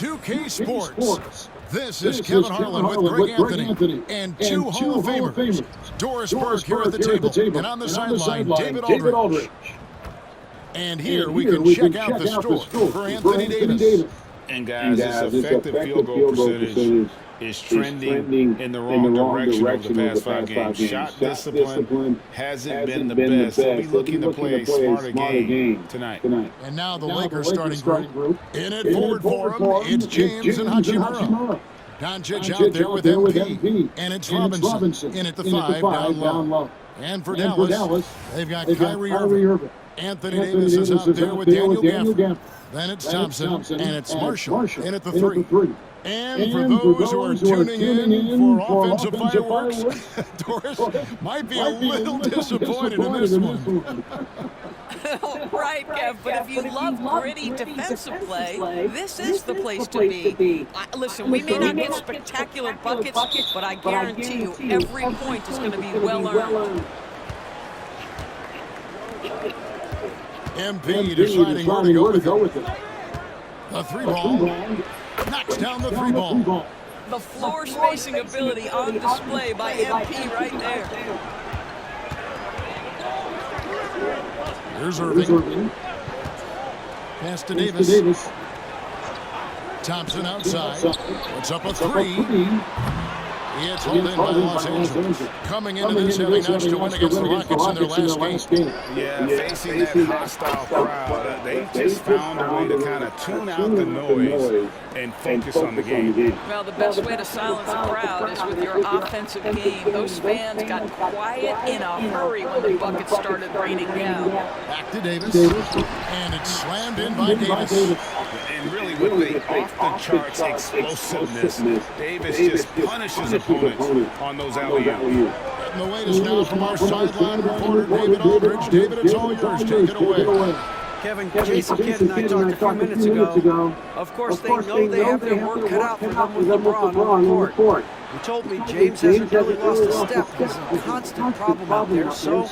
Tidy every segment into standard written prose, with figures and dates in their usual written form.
2K Sports. This is Kevin Harlan with Greg Anthony and two Hall of Famers. Doris Burke here at the table, and on the sideline, David Aldridge. And here we can check out the score for Anthony Davis. And guys, his effective field goal percentage is trending in the wrong direction over the past 5 games. Shot discipline hasn't been the best. He'll be looking to play a smarter game tonight. And now the Lakers starting group. In it forward for him, it's James and Hachimura. Doncic out there with MP. And it's Robinson in at the 5 down low. And for Dallas, they've got Kyrie Irving. Anthony Davis is out there with Daniel Gafford. Then it's Thompson, and it's Marshall in at the 3. And for those who are tuning in for offensive fireworks, Doris might be a little disappointed in this one. Right, Kev, but if you love gritty defensive play, this is the place to be. Listen, we may not get spectacular buckets, but I guarantee you every point is going to be well-earned. MP deciding where to go with it. The 3-ball. Knocks down the 3-ball. The floor spacing ability on display by MP right there. Here's Irving. Pass to Davis. Thompson outside. Puts up a 3. It's hauled in by Los Angeles. Coming into this having notched to win against the Rockets in their last game. Yeah, facing that hostile crowd, they just found a way to kind of tune out the noise and focus on the game. Well, the best way to silence a crowd is with your offensive game. Those fans got quiet in a hurry when the buckets started raining down. Back to Davis. And it's slammed in by Davis. And really, with the off-the-charts explosiveness, Davis just punishes opponents on those alley-oops. And the latest now from our sideline reporter, David Aldridge. David, it's all yours. Take it away. Kevin, Jason Kidd and I talked a few minutes ago. Of course, they know they have their work cut out for them with LeBron on the court. He told me James hasn't really lost a step. He's a constant problem out there, so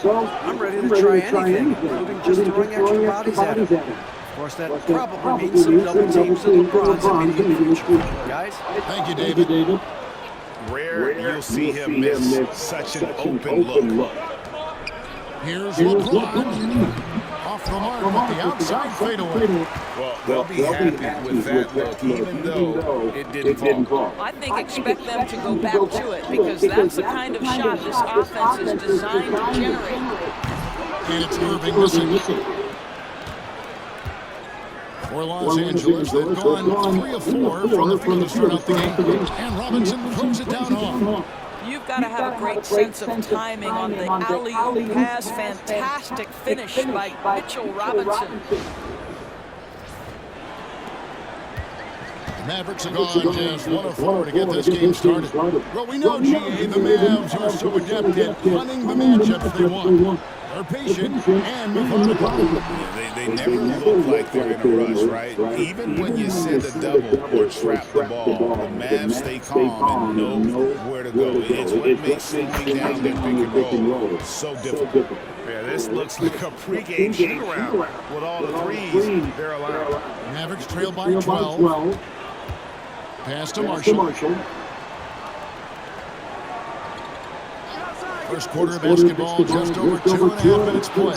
I'm ready to try anything, including just throwing extra bodies at him. Of course, that probably means some double teams of LeBron's immediate future. Guys? Thank you, David. Rare you'll see him miss such an open look. Here's LeBron. Off the mark with the outside fadeaway. Well, they'll be happy with that look, even though it didn't fall. I think expect them to go back to it because that's the kind of shot this offense is designed to generate. And it's Irving missing. For Los Angeles, they've gone 3 of 4 from the field to start out the game. And Robinson throws it down hard. You've got to have a great sense of timing on the alley-oop pass. Fantastic finish by Mitchell Robinson. The Mavericks have gone just 1 of 4 to get this game started. Well, we know, GA, the Mavs are so adept at hunting the matchups they want. They're patient and methodical. They never look like they're in a rush, right? Even when you send a double or trap the ball, the Mavs stay calm and know where to go. It's what makes slowing down their pick and roll so difficult. Yeah, this looks like a pregame shoot-around with all the threes they're allowed. Mavericks trail by 12. Pass to Marshall. First quarter of basketball, just over 2.5 minutes play.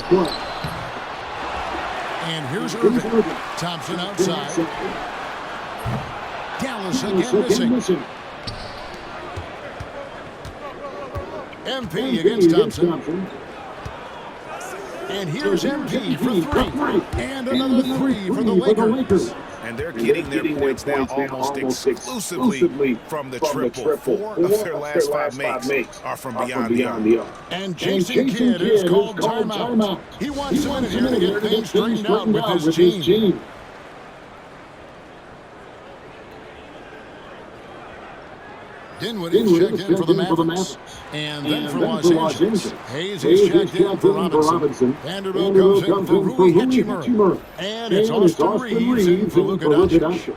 And here's Irving. Thompson outside. Dallas again missing. MP against Thompson. And here's MP for 3. And another 3 for the Lakers. And they're getting their points now almost exclusively from the triple. 4 of their last 5 makes are from beyond the arc. And Jason Kidd has called timeout. He wants to win it here to get things straightened out with his team. Dinwiddie checked in for the Mavericks. And then for Los Angeles, Hayes is checked in for Robinson. Vanderbilt goes in for Rui Hachimura. And it's Austin Reeves in for Luka Doncic.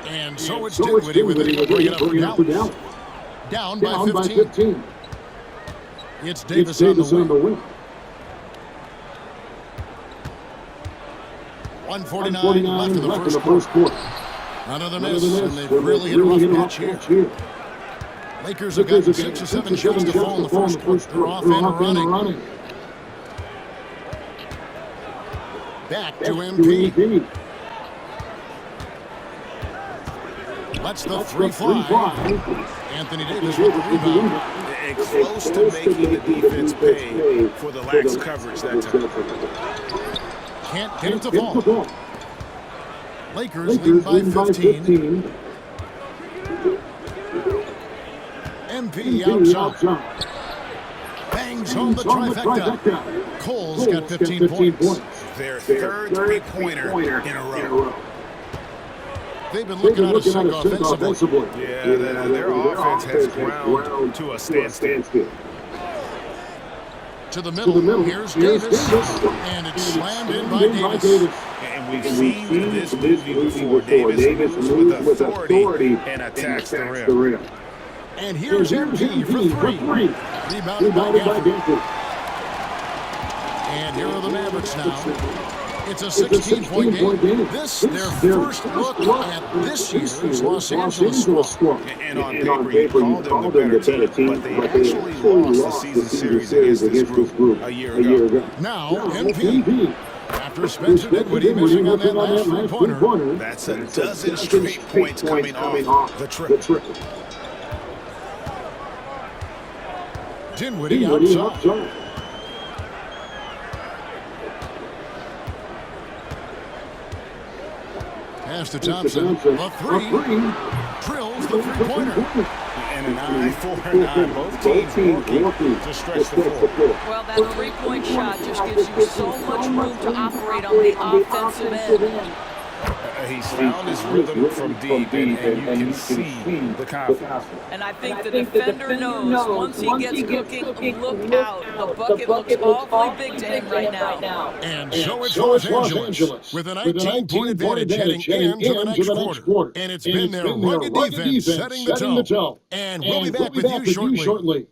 And so it's Dinwiddie with it. Bring it up for Dallas. Down by 15. It's Davis on the wing. 1:49 left in the first quarter. Another miss, and they've really hit a rough patch here. Lakers have gotten 6 or 7 shots to fall in the first quarter. They're off and running. Back to MP. Lets the three fly. Anthony Davis with the rebound. And close to making the defense pay for the lax coverage that time. Can't get it to fall. Lakers lead by 15. MP outside. Bangs home the trifecta. Cole's got 15 points. Their third three-pointer in a row. They've been looking out of sync offensively. Yeah, their offense has ground to a standstill. To the middle. Here's Davis. And it's slammed in by Davis. And we've seen this movie before. Davis moves with authority and attacks the rim. And here's MP for 3. Rebounded by Gafford. And here are the Mavericks now. It's a 16-point game. This, their first look at this year's Los Angeles squad. And on paper, you called them the better team, but they actually lost the season series against this group a year ago. Now, MP. After Spencer Dinwiddie missing on that last three-pointer. That's a dozen straight points coming off the triple. Dinwiddie outside. Pass to Thompson. A 3. Drills the three-pointer. And an eye for an eye. Both teams working to stretch the floor. Well, that three-point shot just gives you so much room to operate on the offensive end. He's found his rhythm from deep, and you can see the confidence. And I think the defender knows once he gets cooking, look out. The bucket looks awfully big to him right now. And so it's Los Angeles with a 19-point advantage heading into the next quarter. And it's been their rugged defense setting the tone. And we'll be back with you shortly.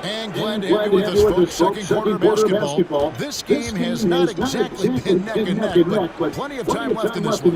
And glad to have you with us, folks. Second quarter basketball. This game has not exactly been neck and neck, but plenty of time left in this one.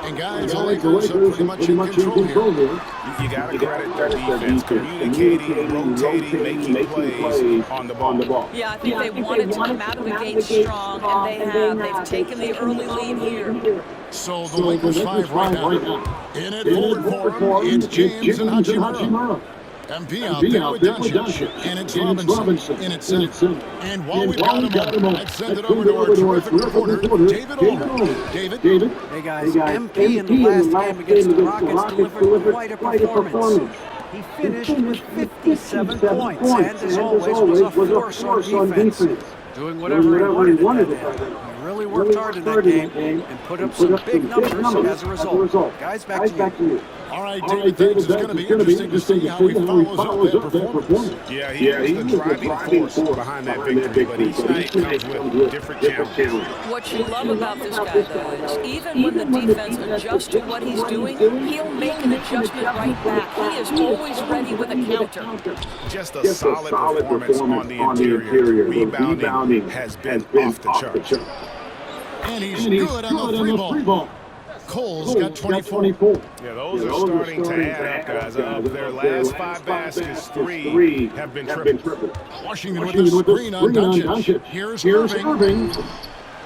And guys, the Lakers are pretty much in control here. You got to credit their defense, communicating, rotating, making plays on the ball. Yeah, I think they wanted to come out of the gate strong, and they have. They've taken the early lead here. So the Lakers 5 right now. In it forward for him, it's James and Hachimura. MP out there with Doncic, and it's Robinson in its center. And while we've got him on, let's send it over to our terrific reporter, David Olin. David? Hey guys, MP in the last game against the Rockets delivered quite a performance. He finished with 57 points, and as always was a force on defense. Doing whatever he wanted at that end. He really worked hard in that game and put up some big numbers as a result. Guys, back to you. All right, David, thanks. It's going to be interesting to see how he follows up that performance. Yeah, he was the driving force behind that victory, but each night comes with different challenges. What you love about this guy, though, is even when the defense adjusts to what he's doing, he'll make an adjustment right back. He is always ready with a counter. Just a solid performance on the interior. Rebounding has been off the charts. And he's good on the three ball. Cole's got 24. Yeah, those are starting to add up, guys. Of their last 5 baskets, 3 have been tripled. Washington with the screen on Doncic. Here's Irving.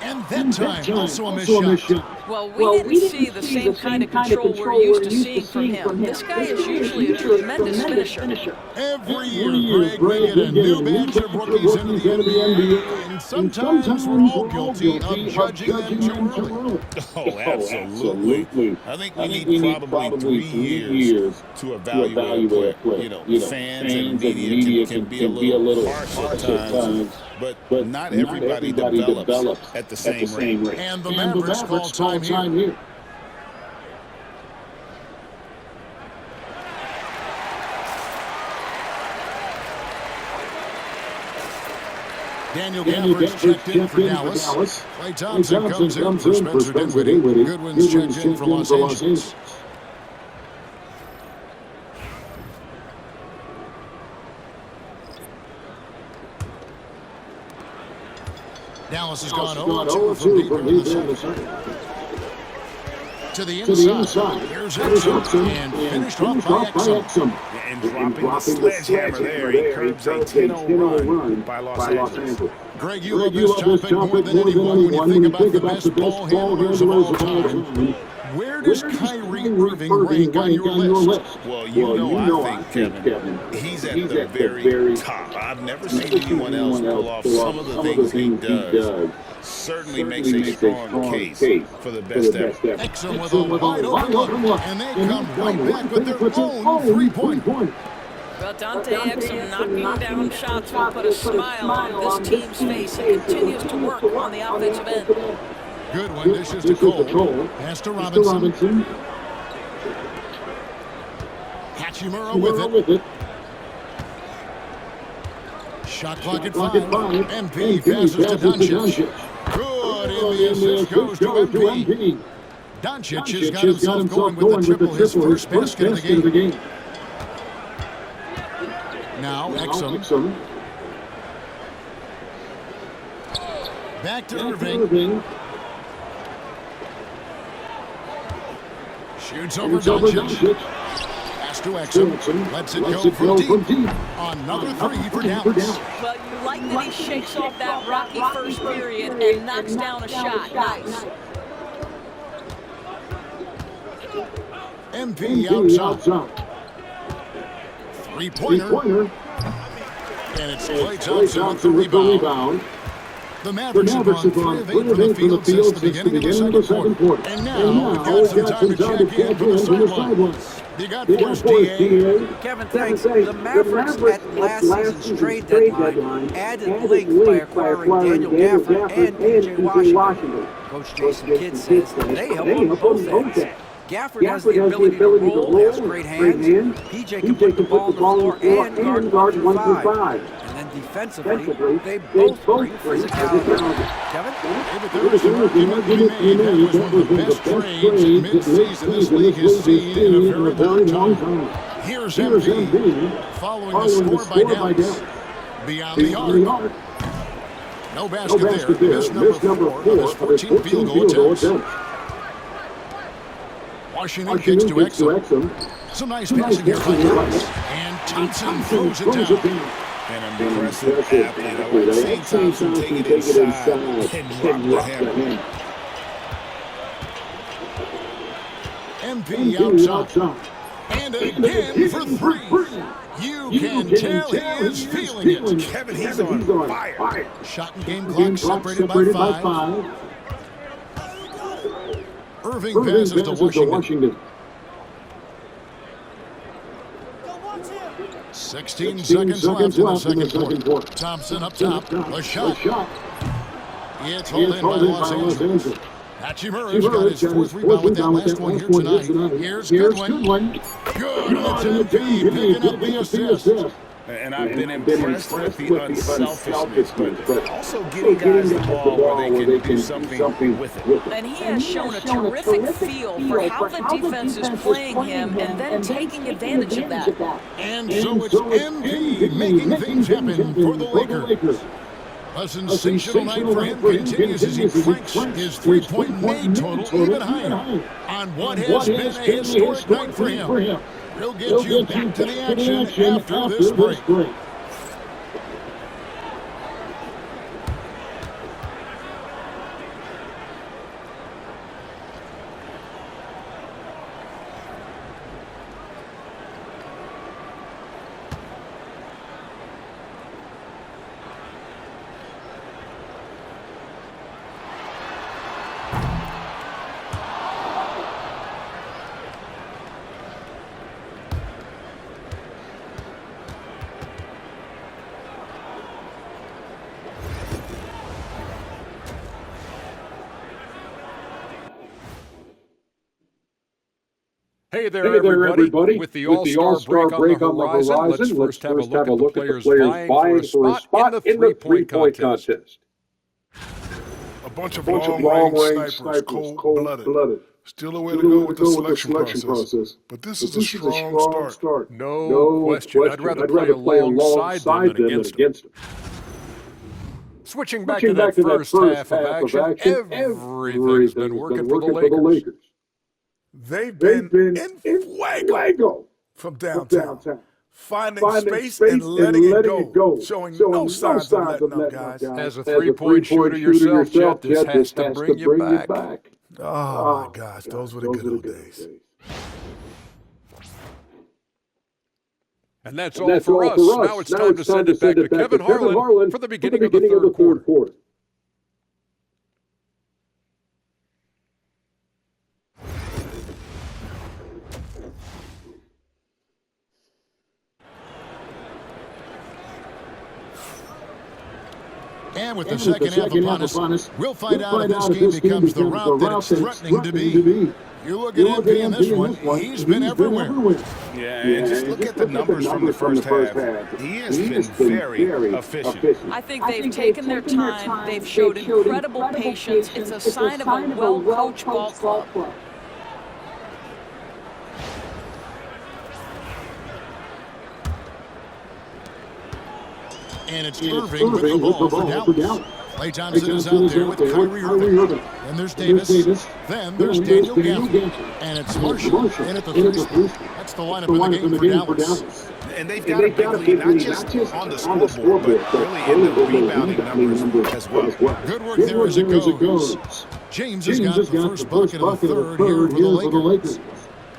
And that time, also a missed shot. Well, we didn't see the same kind of control we're used to seeing from him. This guy is usually a tremendous finisher. Every year, Greg, we get a new batch of rookies into the NBA, and sometimes we're all guilty of judging them too early. Oh, absolutely. I think we need probably 3 years to evaluate a player. You know, fans and media can be a little harsh at times. But not everybody develops at the same rate. And the Mavericks call time here. Daniel Gafford's checked in for Dallas. Klay Thompson comes in for Spencer Dinwiddie. Goodwin's checked in for Los Angeles. Dallas has gone 0-2 from deep in the second. To the inside. Here's Exum, and finished off by Exum. And dropping the sledgehammer there, he curbs a 10-0 run by Los Angeles. Greg, you love this topic more than anyone when you think about the best ball handlers of all time. Where does Kyrie Irving rank on your list? Well, you know I think, Kevin, he's at the very top. I've never seen anyone else pull off some of the things he does. Certainly makes a strong case for the best ever. Exum with a wide open look, and they come right back with their own three-point. Well, Dante Exum knocking down shots will put a smile on this team's face. He continues to work on the offensive end. Goodwin dishes to Cole. Pass to Robinson. Hachimura with it. Shot clock at 5. MP passes to Doncic. Good, and the assist goes to MP. Doncic has got himself going with the triple, his first basket of the game. Now Exum. Back to Irving. Shoots over Doncic. Pass to Exum. Lets it go from deep. Another three for Dallas. Well, you like that he shakes off that rocky first period and knocks down a shot. Nice. MP outside. Three-pointer. And it's Klay Thompson with the rebound. The Mavericks have gone 3 of 8 from the field since the beginning of the second quarter. And now we've got some time to check in from the sidelines. You got first DA. Kevin, thanks. The Mavericks at last season's trade deadline added length by acquiring Daniel Gafford and P.J. Washington. Coach Jason Kidd says they help on both ends. Gafford has the ability to roll, he has great hands. PJ can put the ball on the floor and guard 1 through 5. And then defensively, they both bring physicality. Kevin? There was an argument to be made that was one of the best trades in mid-season this league has seen in a very long time. Here's MP following the score by Dallas. Beyond the arc. No basket there. Missed number 4 of his 14 field goal attempts. Washington kicks to Exum. Some nice passing here by Dallas. And Thompson throws it down. An impressive athlete. I like seeing Thompson take it inside and drop the hammer. MP outside. And again for 3. You can tell he is feeling it. Kevin, he's on fire. Shot and game clock separated by 5. Irving passes to Washington. 16 seconds left in the second quarter. Thompson up top. A shot. It's hauled in by Los Angeles. Hachimura's got his 4th rebound with that last one here tonight. Here's Goodwin. Good. It's MP picking up the assist. And I've been impressed with the unselfishness, but also getting guys the ball where they can do something with it. And he has shown a terrific feel for how the defense is playing him and then taking advantage of that. And so it's MP making things happen for the Lakers. A sensational night for him continues as he cranks his three-point made total even higher on what has been a historic night for him. We'll get you back to the action after this break. Hey there, everybody. With the All-Star break on the horizon, let's first have a look at the players vying for a spot in the three-point contest. A bunch of long-range snipers, cold-blooded. Still a way to go with the selection process. But this is a strong start. No question. I'd rather play alongside them than against them. Switching back to that first half of action, everything's been working for the Lakers. They've been in fuego from downtown. Finding space and letting it go. Showing no signs of letting up, guys. As a three-point shooter yourself, Chet, this has to bring you back. Oh, my gosh, those were the good old days. And that's all for us. Now it's time to send it back to Kevin Harlan for the beginning of the third quarter. And with the second half upon us, we'll find out if this game becomes the route that it's threatening to be. You look at MP in this one, he's been everywhere. Yeah, and just look at the numbers from the first half. He has been very efficient. I think they've taken their time. They've showed incredible patience. It's a sign of a well-coached ball club. And it's Irving with the ball for Dallas. Klay Thompson is out there with Kyrie Irving. Then there's Davis. Then there's Daniel Gafford. And it's Marshall in at the three. That's the lineup in the game for Dallas. And they've got a big lead, not just on the scoreboard, but really in the rebounding numbers as well. Good work there as it goes. James has got the first bucket of the third here for the Lakers.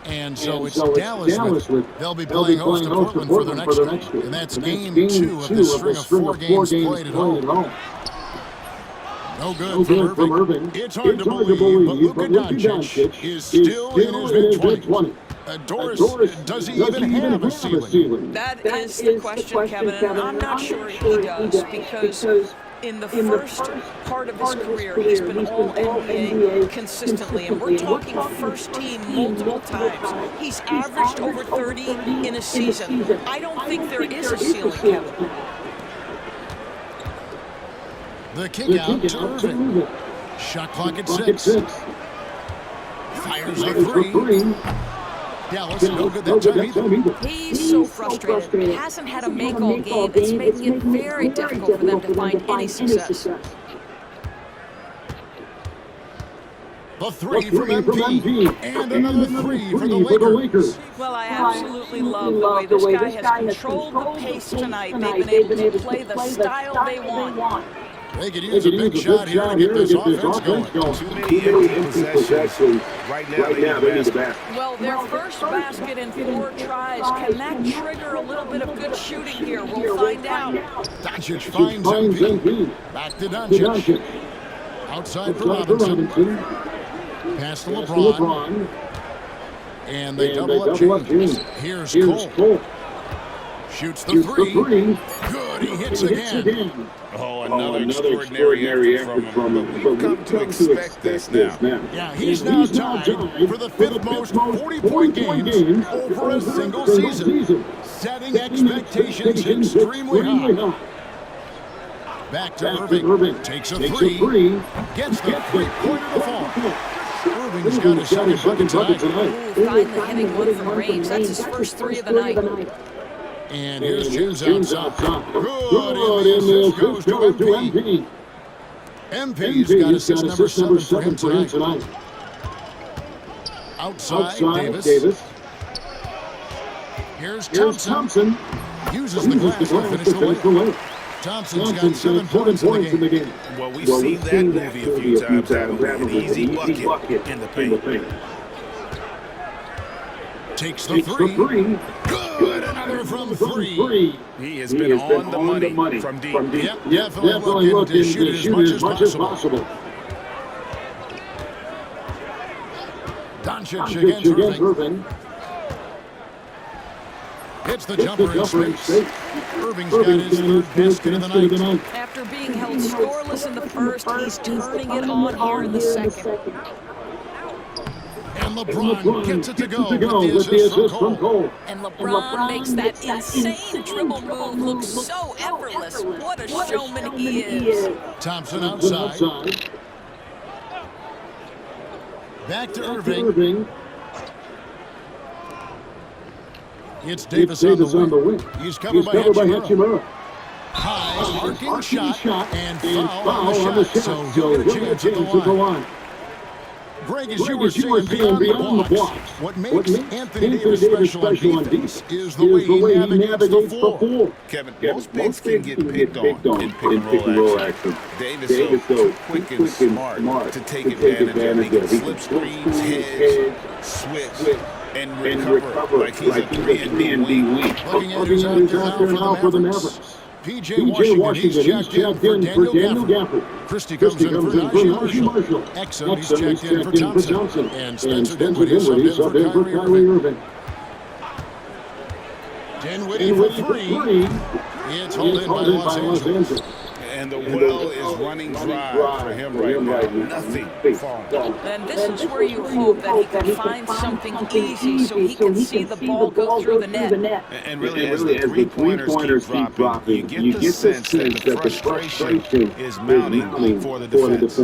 And so it's Dallas with, they'll be playing host to Portland for their next game. And that's game 2 of this string of 4 games played at home. No good from Irving. It's hard to believe, but Luka Doncic is still in his mid-20s. Doris, does he even have a ceiling? That is the question, Kevin, and I'm not sure he does, because in the first part of his career, he's been all-NBA consistently, and we're talking first team multiple times. He's averaged over 30 in a season. I don't think there is a ceiling, Kevin. The kick out to Irving. Shot clock at 6. Fires a three. Dallas, no good that time either. He's so frustrated. He hasn't had a make-all game. It's making it very difficult for them to find any success. The three from MP. And another three for the Lakers. Well, I absolutely love the way this guy has controlled the pace tonight. They've been able to play the style they want. They could use a big shot here to get this offense going. Too many empty possessions right now they need the basket. Well, their first basket in 4 tries. Can that trigger a little bit of good shooting here? We'll find out. Doncic finds MP. Back to Doncic. Outside for Robinson. Pass to LeBron. And they double up James. Here's Cole. Shoots the three. Good, he hits again. Oh, another extraordinary effort from him. We've come to expect this now. Yeah, he's now tied for the 5th most 40-point games over a single season, setting expectations extremely high. Back to Irving. Takes a three. Gets the three-pointer to fall. Irving's got his second bucket tonight. Finally hitting one from range. That's his first 3 of the night. And here's James outside. Good, in the assist goes to MP. MP's got assist number 7 for him tonight. Outside, Davis. Here's Thompson. Uses the glass to finish the layup. Thompson's got 7 points in the game. Well, we've seen that movie a few times, haven't we? An easy bucket in the paint. Takes the three. Good, another from 3. He has been on the money from deep. Yep, definitely looking to shoot it as much as possible. Doncic against Irving. Hits the jumper in space. Irving's got his 3rd basket of the night. After being held scoreless in the first, he's turning it on here in the second. And LeBron gets it to go with the assist from Cole. And LeBron makes that insane dribble move look so effortless. What a showman he is. Thompson outside. Back to Irving. It's Davis on the wing. He's covered by Hachimura. High arcing shot and foul on the shot. So he'll get a chance at the line. Greg, as you were saying, beyond the blocks, what makes Anthony Davis special on defense is the way he navigates the floor. Kevin, most bigs can get picked on in pick-and-roll action. Davis, though, quick and smart to take advantage of it. He can slip screens, hedge, switch, and recover like he's a 3-and-D wing. Looking at who's out there now for the Mavericks. P.J. Washington, he's checked in for Daniel Gafford. Christie comes in for Najee Marshall. Exum, he's checked in for Thompson. And Spencer Dinwiddie subbed in for Kyrie Irving. Dinwiddie for three. It's hauled in by Los Angeles. And the well is running dry for him right now. Nothing falling. And this is where you hope that he can find something easy so he can see the ball go through the net. And really, as the three-pointers keep dropping, you get the sense that the frustration is mounting for the defense.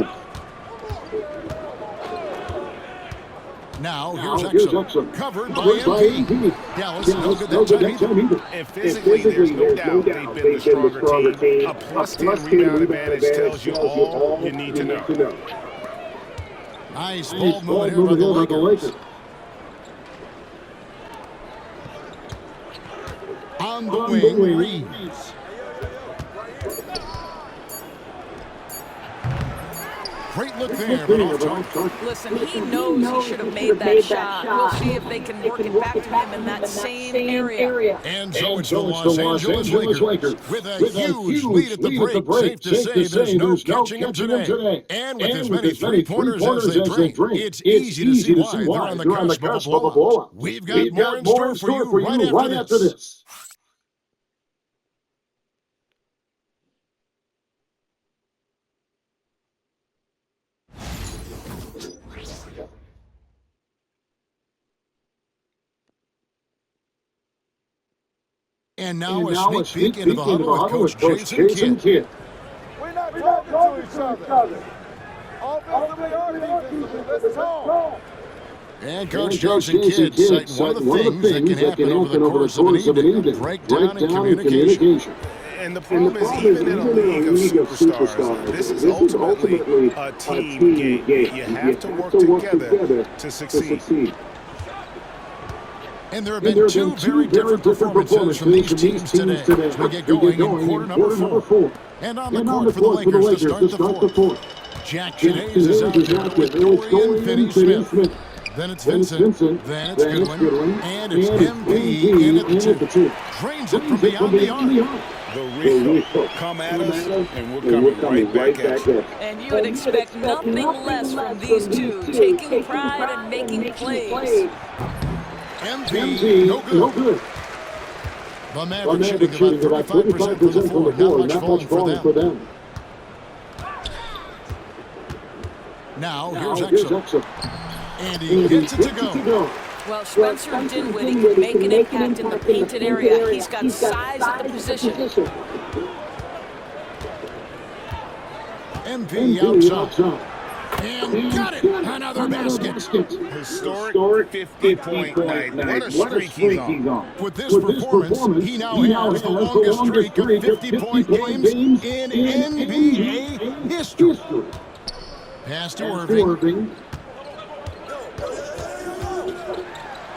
Now, here's Exum. Covered by MP. Dallas, no good that time either. And physically, there's no doubt they've been the stronger team. A +10 rebound advantage tells you all you need to know. Nice ball movement here by the Lakers. On the wing, Reeves. Great look there, but off target. Listen, he knows he should have made that shot. We'll see if they can work it back to him in that same area. And so it's the Los Angeles Lakers with a huge lead at the break. Safe to say there's no catching them today. And with as many three-pointers as they drink, it's easy to see why they're on the cusp of a blowout. We've got more in store for you right after this. And now a sneak peek into the huddle with Coach Jason Kidd. We're not talking to each other. Offensively or defensively, let's talk. And Coach Jason Kidd citing one of the things that can happen over the course of an evening, breakdown in communication. And the problem is, even in a league of superstars, this is ultimately a team game. You have to work together to succeed. And there have been two very different performances from these teams today as we get going in quarter number 4. And on the court for the Lakers to start the fourth. Jackson Hayes is out there with Dorian Finney-Smith. Then it's Vincent. Then it's Goodwin. And it's MP in at the two. Drains it from beyond the arc. The Rico, come at us, and we're coming right back at you. And you would expect nothing less from these two, taking pride and making plays. MP, no good. The Mavericks shooting about 35% from the floor. Not much falling for them. Now, here's Exum. And he gets it to go. Well, Spencer Dinwiddie can make an impact in the painted area. He's got size at the position. MP outside. And got it! Another basket. Historic 50-point night. What a streak he's on. With this performance, he now has the longest streak of 50-point games in NBA history. Pass to Irving.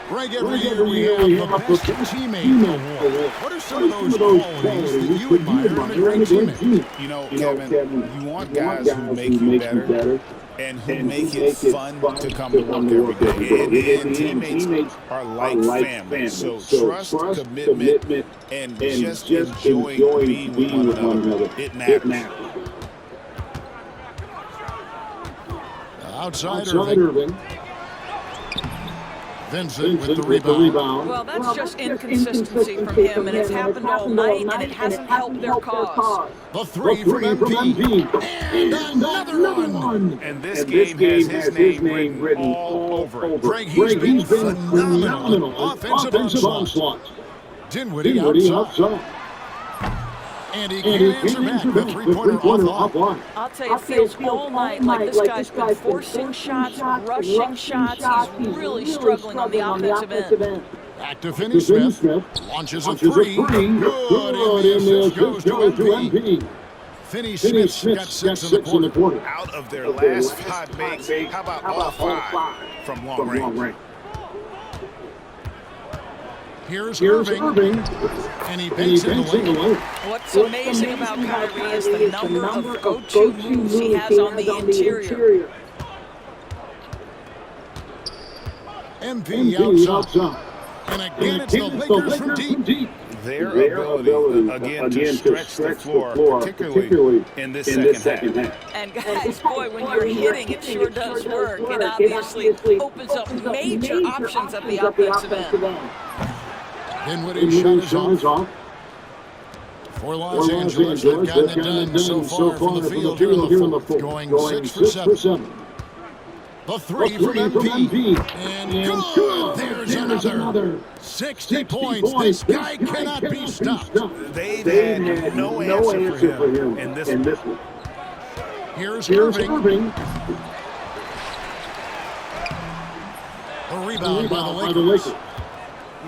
Greg, every year we have the best teammate award. What are some of those qualities that you admire in a great teammate? You know, Kevin, you want guys who make you better and who make it fun to come to work every day. And teammates are like family. So trust, commitment, and just enjoying being with one another. It matters. Outside Irving. Vincent with the rebound. Well, that's just inconsistency from him, and it's happened all night, and it hasn't helped their cause. The three from MP. And another one. And this game has his name written all over it. Greg, he's been phenomenal. Offensive onslaught. Dinwiddie outside. And he can't answer back. The three-pointer offline. I'll tell you, it feels all night like this guy's been forcing shots, rushing shots. He's really struggling on the offensive end. Back to Finney Smith. Launches a three. Good. And the assist goes to MP. Finney Smith's got 6 in the quarter. Out of their last 5 makes, how about all 5 from long range? Here's Irving. And he banks in the lane. What's amazing about Kyrie is the number of go-to moves he has on the interior. MP outside. And again, it's the Lakers from deep. Their ability, again, to stretch the floor, particularly in this second half. And guys, boy, when you're hitting, it sure does work. It obviously opens up major options at the offensive end. Dinwiddie shot is off. For Los Angeles, they've gotten it done so far from the field here in the fourth, going 6 for 7. The three from MP. And good. There's another. 60 points. This guy cannot be stopped. They've had no answer for him in this one. Here's Irving. A rebound by the Lakers.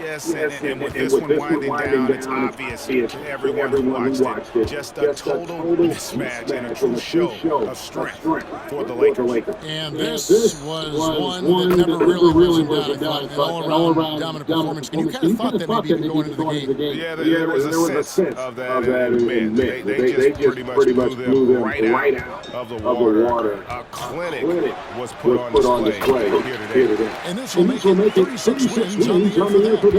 Yes, and with this one winding down, it's obvious to everyone who watched it. Just a total mismatch and a true show of strength for the Lakers. And this was one that never really wasn't down. An all-around dominant performance. And you kind of thought that maybe even going into the game. Yeah, there was a sense of that in the mid. They just pretty much blew them right out of the water. A clinic was put on display here today. And this will make it 36 wins on the year for them.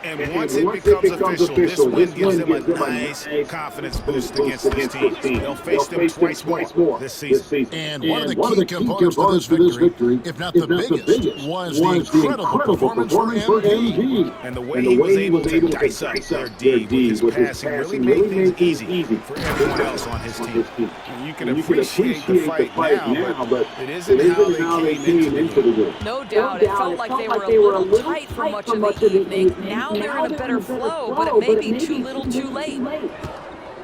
And once it becomes official, this win gives them a nice confidence boost against this team. They'll face them twice more this season. And one of the key components to this victory, if not the biggest, was the incredible performance for MP. And the way he was able to dice up their D with his passing really made things easy for everyone else on his team. And you can appreciate the fight now, but it isn't how they came into the game. No doubt. It felt like they were a little tight for much of the evening. Now they're in a better flow, but it may be too little too late.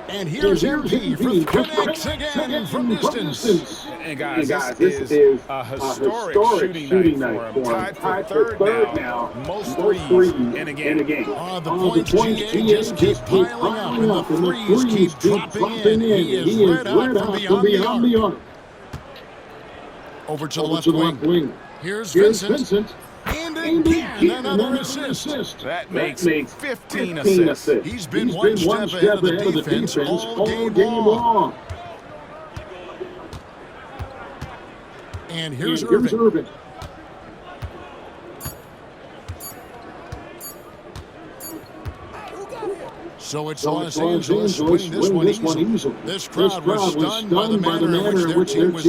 And here's MP for connects again from distance. And guys, this is a historic shooting night for him. Tied for third now, most threes in a game. The points GA just keep piling up, and the threes keep dropping in. He is right out from beyond the arc. Over to the left wing. Here's Vincent. And again, another assist. That makes 15 assists. He's been one step ahead of the defense all game long. And here's Irving. So it's Los Angeles winning this one easily. This crowd was stunned by the manner in which their team was